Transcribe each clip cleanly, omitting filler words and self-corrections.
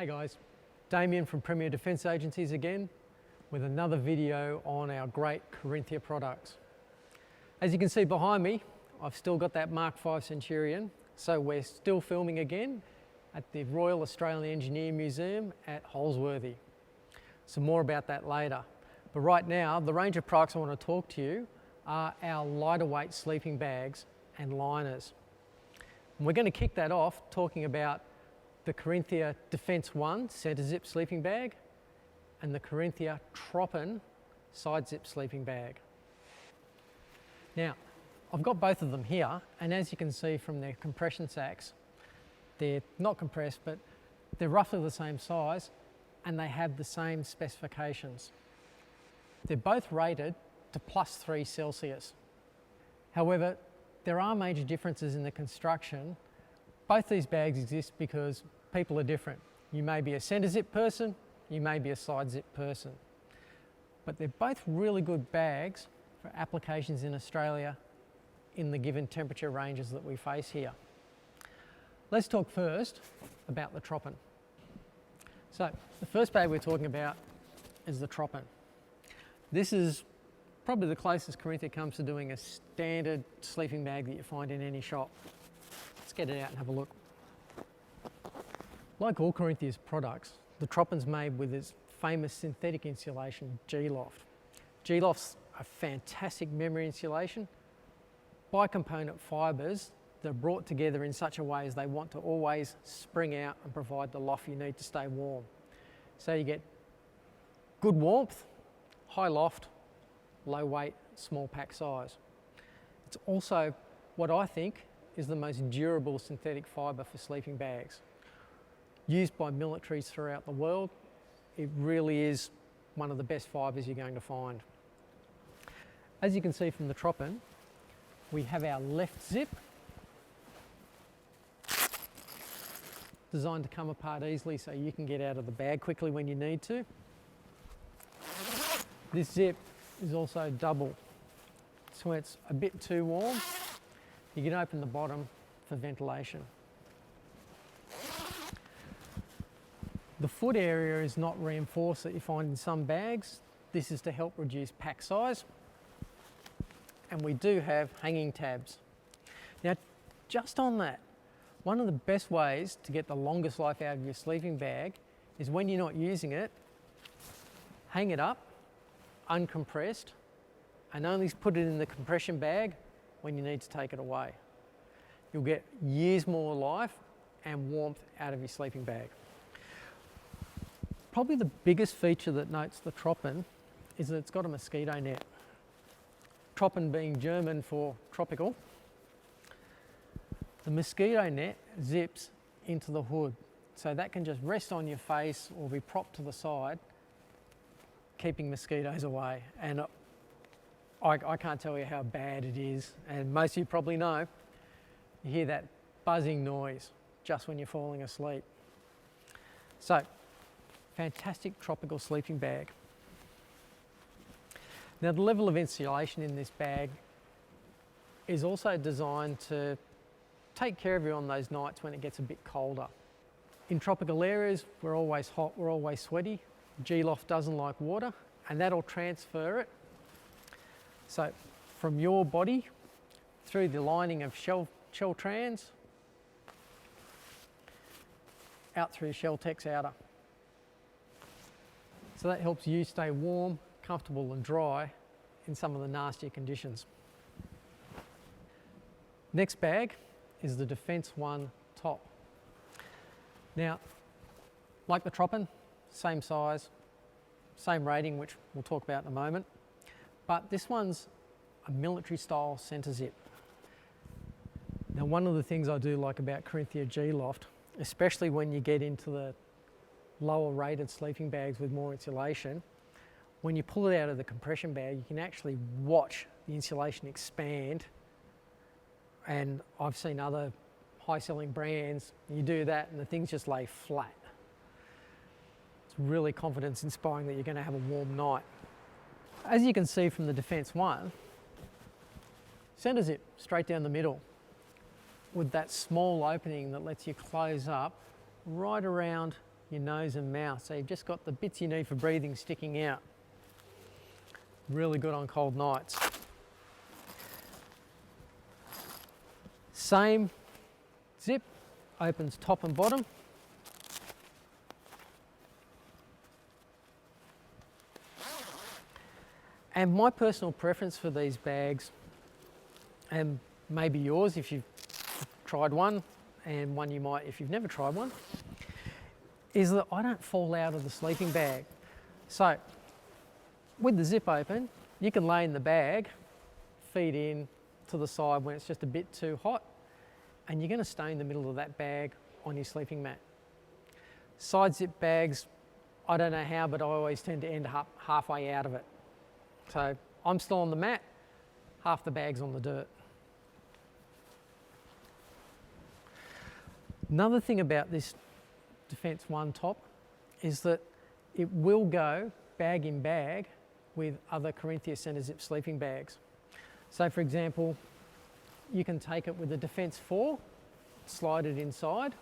Hey guys, Damien from Premier Defence Agencies again with another video on our great Carinthia products. As you can see behind me, I've still got that Mark V Centurion, so we're still filming again at the Royal Australian Engineer Museum at Holsworthy. Some more about that later. But right now, the range of products I want to talk to you are our lighter weight sleeping bags and liners. And we're going to kick that off talking about the Carinthia Defence 1 centre zip sleeping bag and the Carinthia Tropen side zip sleeping bag. Now, I've got both of them here, and as you can see from their compression sacks, they're not compressed, but they're roughly the same size and they have the same specifications. They're both rated to +3 Celsius. However, there are major differences in the construction. Both these bags exist because people are different. You may be a centre zip person, you may be a side zip person. But they're both really good bags for applications in Australia in the given temperature ranges that we face here. Let's talk first about the Tropen. So the first bag we're talking about is the Tropen. This is probably the closest Carinthia comes to doing a standard sleeping bag that you find in any shop. Let's get it out and have a look. Like all Carinthia's products, the Tropen's made with its famous synthetic insulation, G-Loft. G-Loft's a fantastic memory insulation. Bicomponent fibres that are brought together in such a way as they want to always spring out and provide the loft you need to stay warm. So you get good warmth, high loft, low weight, small pack size. It's also what I think is the most durable synthetic fibre for sleeping bags. Used by militaries throughout the world, it really is one of the best fibres you're going to find. As you can see from the Tropen, we have our left zip, designed to come apart easily so you can get out of the bag quickly when you need to. This zip is also double, so when it's a bit too warm, you can open the bottom for ventilation. The foot area is not reinforced that you find in some bags. This is to help reduce pack size. And we do have hanging tabs. Now, just on that, one of the best ways to get the longest life out of your sleeping bag is when you're not using it, hang it up, uncompressed, and only put it in the compression bag when you need to take it away. You'll get years more life and warmth out of your sleeping bag. Probably the biggest feature that notes the Tropen is that it's got a mosquito net. Tropen being German for tropical. The mosquito net zips into the hood, so that can just rest on your face or be propped to the side, keeping mosquitoes away. And I can't tell you how bad it is, and most of you probably know, you hear that buzzing noise just when you're falling asleep. So, fantastic tropical sleeping bag. Now the level of insulation in this bag is also designed to take care of you on those nights when it gets a bit colder. In tropical areas, we're always hot, we're always sweaty. G-Loft doesn't like water, and that'll transfer it. So from your body through the lining of shell trans, out through Shell-Tex outer. So that helps you stay warm, comfortable and dry in some of the nastier conditions. Next bag is the Defence 1 top. Now, like the Tropen, same size, same rating, which we'll talk about in a moment, but this one's a military style centre zip. Now, one of the things I do like about Carinthia G-Loft, especially when you get into the lower rated sleeping bags with more insulation, when you pull it out of the compression bag, you can actually watch the insulation expand. And I've seen other high selling brands, you do that and the things just lay flat. It's really confidence inspiring that you're going to have a warm night. As you can see from the Defence 1, centre zip straight down the middle with that small opening that lets you close up right around your nose and mouth. So you've just got the bits you need for breathing sticking out. Really good on cold nights. Same zip, opens top and bottom. And my personal preference for these bags, and maybe yours if you've tried one, and one you might if you've never tried one, is that I don't fall out of the sleeping bag. So with the zip open, you can lay in the bag, feet in to the side when it's just a bit too hot, and you're going to stay in the middle of that bag on your sleeping mat. Side zip bags, I don't know how, but I always tend to end up halfway out of it. So I'm still on the mat, half the bag's on the dirt. Another thing about this Defence One top is that it will go bag in bag with other Carinthia centre zip sleeping bags. So for example, you can take it with the Defence 4, slide it inside,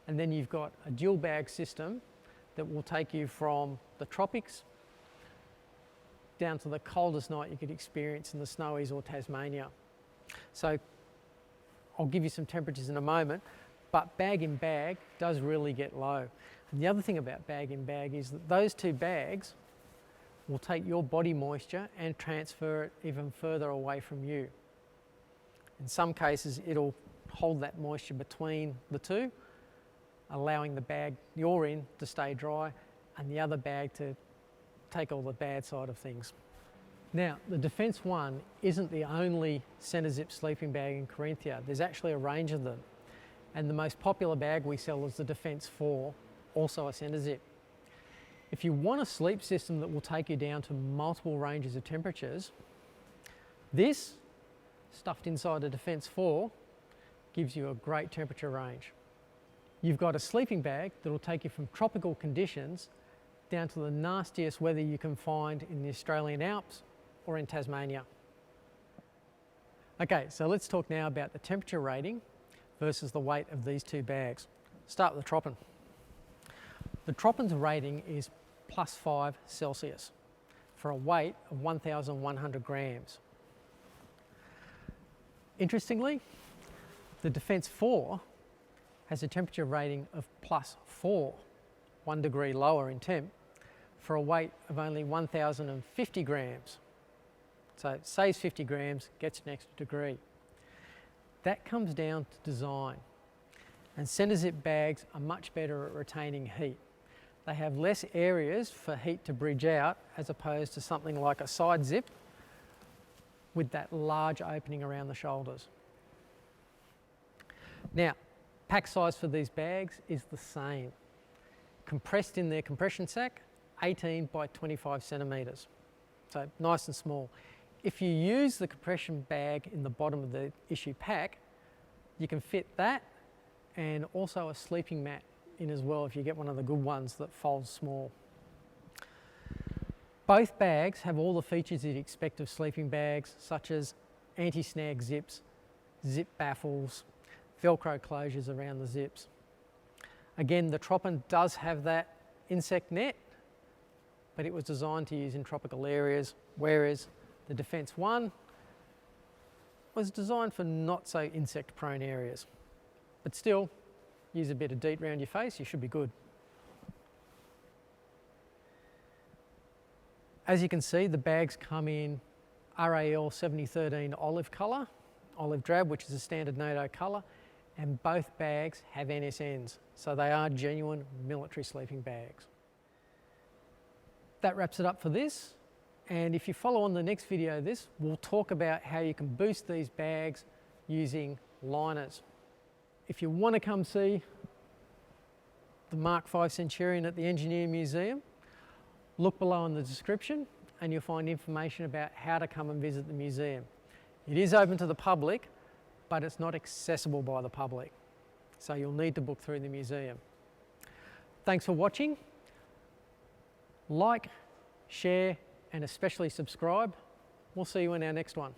and then you've got a dual bag system that will take you from the tropics down to the coldest night you could experience in the Snowies or Tasmania. So I'll give you some temperatures in a moment, but bag in bag does really get low. And the other thing about bag in bag is that those two bags will take your body moisture and transfer it even further away from you. In some cases, it'll hold that moisture between the two, allowing the bag you're in to stay dry and the other bag to take all the bad side of things. Now, the Defence One isn't the only centre zip sleeping bag in Carinthia. There's actually a range of them. And the most popular bag we sell is the Defence 4, also a centre zip. If you want a sleep system that will take you down to multiple ranges of temperatures, this, stuffed inside a Defence 4, gives you a great temperature range. You've got a sleeping bag that will take you from tropical conditions down to the nastiest weather you can find in the Australian Alps or in Tasmania. Okay, so let's talk now about the temperature rating versus the weight of these two bags. Start with the Tropen. The Tropen's rating is +5 Celsius for a weight of 1,100 grams. Interestingly, the Defence 4 has a temperature rating of +4, 1 degree lower in temp, for a weight of only 1,050 grams. So it saves 50 grams, gets an extra degree. That comes down to design. And centre zip bags are much better at retaining heat. They have less areas for heat to bridge out as opposed to something like a side zip with that large opening around the shoulders. Now, pack size for these bags is the same. Compressed in their compression sack, 18 by 25 centimetres. So nice and small. If you use the compression bag in the bottom of the issue pack, you can fit that and also a sleeping mat in as well if you get one of the good ones that folds small. Both bags have all the features you'd expect of sleeping bags, such as anti-snag zips, zip baffles, Velcro closures around the zips. Again, the Tropen does have that insect net, but it was designed to use in tropical areas, whereas the Defence One was designed for not so insect prone areas. But still, use a bit of DEET around your face, you should be good. As you can see, the bags come in RAL 7013 olive colour, olive drab, which is a standard NATO colour, and both bags have NSNs, so they are genuine military sleeping bags. That wraps it up for this, and if you follow on the next video of this, we'll talk about how you can boost these bags using liners. If you want to come see the Mark V Centurion at the Engineer Museum, look below in the description and you'll find information about how to come and visit the museum. It is open to the public, but it's not accessible by the public, so you'll need to book through the museum. Thanks for watching. Like, share, and especially subscribe. We'll see you in our next one.